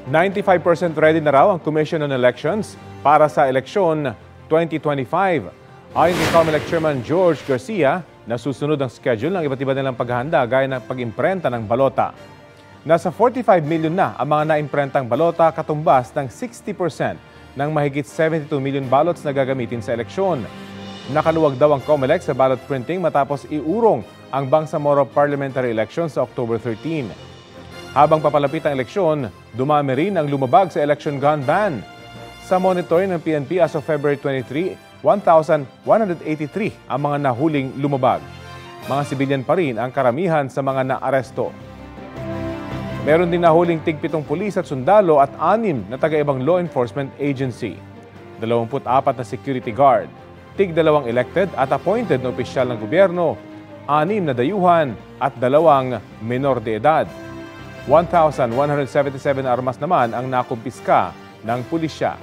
95% ready na raw ang Commission on Elections para sa eleksyon 2025. Ayon kay COMELEC Chairman George Garcia, nasusunod ang schedule ng iba't iba nilang paghahanda gaya ng pag-imprenta ng balota. Nasa 45 million na ang mga naimprentang balota, katumbas ng 60% ng mahigit 72 million ballots na gagamitin sa eleksyon. Nakaluwag daw ang COMELEC sa ballot printing matapos iurong ang Bangsamoro Parliamentary Election sa October 13. Habang papalapit ang eleksyon, dumami rin ang lumabag sa election gun ban. Sa monitoring ng PNP as of February 23, 1,183 ang mga nahuling lumabag. Mga sibilyan pa rin ang karamihan sa mga naaresto. Meron din nahuling tig-7 pulis at sundalo at 6 na taga-ibang law enforcement agency. 24 na security guard, tig-2 elected at appointed na opisyal ng gobyerno, 6 na dayuhan at 2 menor de edad. 1,177 armas naman ang nakumpiska ng pulisya.